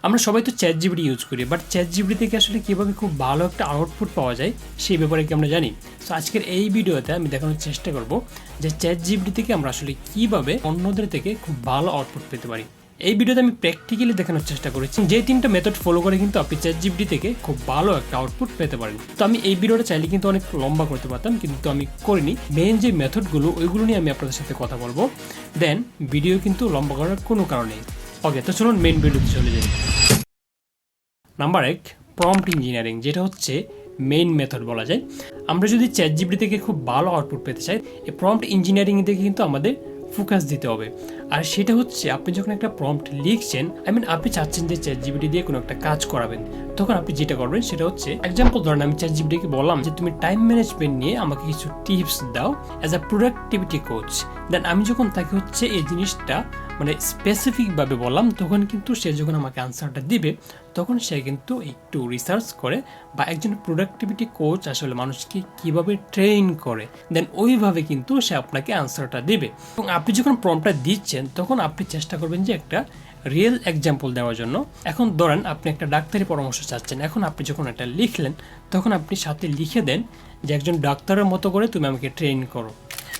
আমরা সবাই তো চ্যাট জিপিটি ইউজ করি, বাট চ্যাট জিপিটি থেকে আসলে কীভাবে খুব ভালো একটা আউটপুট পাওয়া যায় সেই ব্যাপারে কি আমরা জানি? সো আজকের এই ভিডিওতে আমি দেখানোর চেষ্টা করব যে চ্যাট জিপিটি থেকে আমরা আসলে কীভাবে অন্যদের থেকে খুব ভালো আউটপুট পেতে পারি। এই ভিডিওতে আমি প্র্যাকটিক্যালি দেখানোর চেষ্টা করেছি যে 3টা মেথড ফলো করে কিন্তু আপনি চ্যাট জিপিটি থেকে খুব ভালো একটা আউটপুট পেতে পারেন। তো আমি এই ভিডিওটা চাইলে কিন্তু অনেক লম্বা করতে পারতাম, কিন্তু আমি করিনি। মেইন যে মেথডগুলো ওইগুলো নিয়ে আমি আপনাদের সাথে কথা বলবো, দেন ভিডিও কিন্তু লম্বা করার কোনো কারণ নেই। ওকে, তো চলুন মেইন ভিডিওতে চলে যাই। নাম্বার 1, প্রম্পট ইঞ্জিনিয়ারিং, যেটা হচ্ছে মেইন মেথড বলা যায়। আমরা যদি চ্যাট জিপিটি থেকে খুব ভালো আউটপুট পেতে চাই, এই প্রম্পট ইঞ্জিনিয়ারিং থেকে কিন্তু আমাদের ফোকাস দিতে হবে। আর সেটা হচ্ছে আপনি যখন একটা প্রম্পট লিখছেন, আপনি চাচ্ছেন যে চ্যাট জিপিটি দিয়ে কোনো একটা কাজ করাবেন, তখন আপনি যেটা করবেন সেটা হচ্ছে, এক্সাম্পল ধরেন আমি চ্যাট জিপিটিকে বললাম যে তুমি টাইম ম্যানেজমেন্ট নিয়ে আমাকে কিছু টিপস দাও অ্যাজ আ প্রোডাক্টিভিটি কোচ। দেন আমি যখন তাকে হচ্ছে এই জিনিসটা স্পেসিফিকভাবে বললাম, তখন কিন্তু সে যখন আমাকে আনসারটা দিবে, তখন সে কিন্তু একটু রিসার্চ করে বা একজন প্রোডাক্টিভিটি কোচ আসলে মানুষকে কিভাবে ট্রেন করে, দেন ওইভাবে কিন্তু সে আপনাকে আনসারটা দিবে। এবং আপনি যখন প্রম্পটটা দিচ্ছেন, তখন আপনি চেষ্টা করবেন যে একটা রিয়েল এক্সাম্পল দেওয়ার জন্য। এখন ধরেন আপনি একটা ডাক্তারি পরামর্শ চাচ্ছেন, এখন আপনি যখন এটা লিখলেন, তখন আপনি সাথে লিখে দেন যে একজন ডাক্তারের মতো করে তুমি আমাকে ট্রেন করো।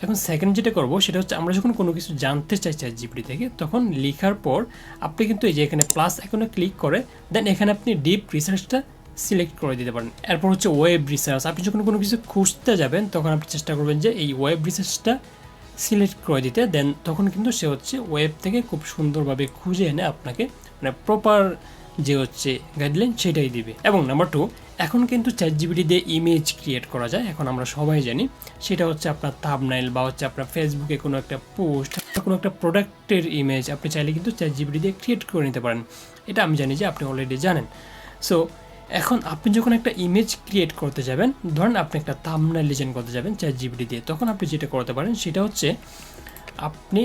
এখন সেকেন্ড যেটা করবো সেটা হচ্ছে, আমরা যখন কোনো কিছু জানতে চাই চ্যাট জিপিটি থেকে, তখন লেখার পর আপনি কিন্তু এই যে এখানে প্লাস আইকনে ক্লিক করে দেন এখানে আপনি ডিপ রিসার্চটা সিলেক্ট করে দিতে পারেন। এরপর হচ্ছে ওয়েব রিসার্চ, আপনি যখন কোনো কিছু খুঁজতে যাবেন তখন আপনি চেষ্টা করবেন যে এই ওয়েব রিসার্চটা সিলেক্ট করে দিতে, দেন তখন কিন্তু সে হচ্ছে ওয়েব থেকে খুব সুন্দরভাবে খুঁজে এনে আপনাকে প্রপার যে হচ্ছে গাইডলাইন সেটাই দিবে। এবং নাম্বার 2, এখন কিন্তু চ্যাট জিপিটি দিয়ে ইমেজ ক্রিয়েট করা যায়, এখন আমরা সবাই জানি। সেটা হচ্ছে আপনার থাম্বনেইল বা হচ্ছে আপনার ফেসবুকে কোনো একটা পোস্ট, কোনো একটা প্রোডাক্টের ইমেজ আপনি চাইলে কিন্তু চ্যাট জিপিটি দিয়ে ক্রিয়েট করে নিতে পারেন। এটা আমি জানি যে আপনি অলরেডি জানেন। সো এখন আপনি যখন একটা ইমেজ ক্রিয়েট করতে যাবেন, ধরেন আপনি একটা থাম্বনেইল ডিজাইন করতে যাবেন চ্যাট জিপিটি দিয়ে, তখন আপনি যেটা করতে পারেন সেটা হচ্ছে, আপনি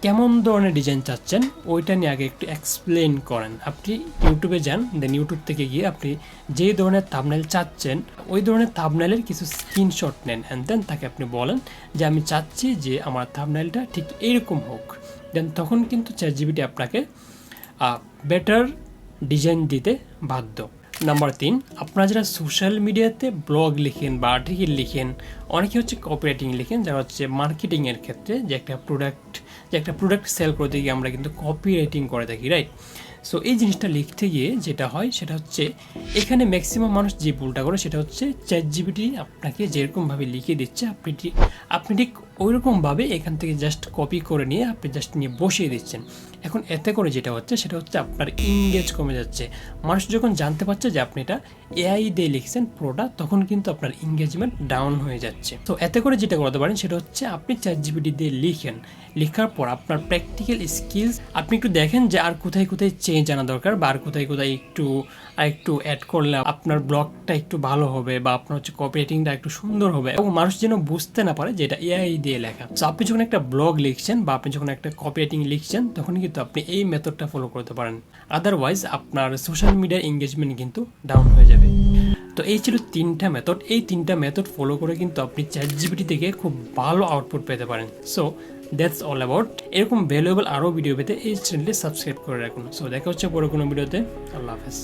কেমন ধরনের ডিজাইন চাচ্ছেন ওইটা নিয়ে আগে একটু এক্সপ্লেন করেন। আপনি ইউটিউবে যান, দেন ইউটিউব থেকে গিয়ে আপনি যে ধরনের থাম্বনেইল চাচ্ছেন ওই ধরনের থাম্বনেইলের কিছু স্ক্রিনশট নেন, অ্যান্ড দেন তাকে আপনি বলেন যে আমি চাচ্ছি যে আমার থাম্বনেইলটা ঠিক এইরকম হোক। দেন তখন কিন্তু চ্যাট জিপিটি আপনাকে বেটার ডিজাইন দিতে বাধ্য। নাম্বার 3, আপনারা যারা সোশ্যাল মিডিয়াতে ব্লগ লিখেন বা আর্টিকেল লিখেন, অনেকে হচ্ছে কপিরাইটিং লিখেন, যারা হচ্ছে মার্কেটিংয়ের ক্ষেত্রে যে একটা প্রোডাক্ট সেল করতে গিয়ে আমরা কিন্তু কপিরাইটিং করে থাকি, রাইট? সো এই জিনিসটা লিখতে গিয়ে যেটা হয় সেটা হচ্ছে, এখানে ম্যাক্সিমাম মানুষ যে ভুলটা করে সেটা হচ্ছে, চ্যাট জিপিটি আপনাকে যেরকমভাবে লিখে দিচ্ছে আপনি ঠিক ওইরকমভাবে এখান থেকে জাস্ট কপি করে নিয়ে আপনি জাস্ট নিয়ে বসিয়ে দিচ্ছেন। এখন এতে করে যেটা হচ্ছে সেটা হচ্ছে আপনার ইংগেজ কমে যাচ্ছে। মানুষ যখন জানতে পারছে যে আপনি এটা এআই দিয়ে লিখছেন পুরোটা, তখন কিন্তু আপনার এঙ্গেজমেন্ট ডাউন হয়ে যাচ্ছে। তো এতে করে যেটা করতে পারেন সেটা হচ্ছে, আপনি চ্যাট জিপিটি দিয়ে লেখার পর আপনার প্র্যাকটিক্যাল স্কিলস আপনি একটু দেখেন যে আর কোথায় কোথায় চেঞ্জ আনা দরকার, বা আর কোথায় কোথায় একটু অ্যাড করলে আপনার ব্লগটা একটু ভালো হবে, বা আপনার হচ্ছে কপিরাইটিংটা একটু সুন্দর হবে, এবং মানুষ যেন বুঝতে না পারে যে এটা এআই দিয়ে লেখা। তো আপনি যখন একটা ব্লগ লিখছেন বা আপনি যখন একটা কপিরাইটিং লিখছেন, তখন কিন্তু আপনি এই মেথডটা ফলো করতে পারেন। আদারওয়াইজ আপনার সোশ্যাল মিডিয়ার এঙ্গেজমেন্ট কিন্তু ডাউন হয়ে যাবে। তো এই ছিল 3টা মেথড। এই 3টা মেথড ফলো করে কিন্তু আপনি চ্যাট জিপিটি থেকে খুব ভালো আউটপুট পেতে পারেন। So that's all about. এরকম ভ্যালুয়েবল আরও ভিডিও পেতে এই চ্যানেলটি সাবস্ক্রাইব করে রাখুন। সো দেখা হচ্ছে পরে কোনো ভিডিওতে। আল্লাহ হাফেজ।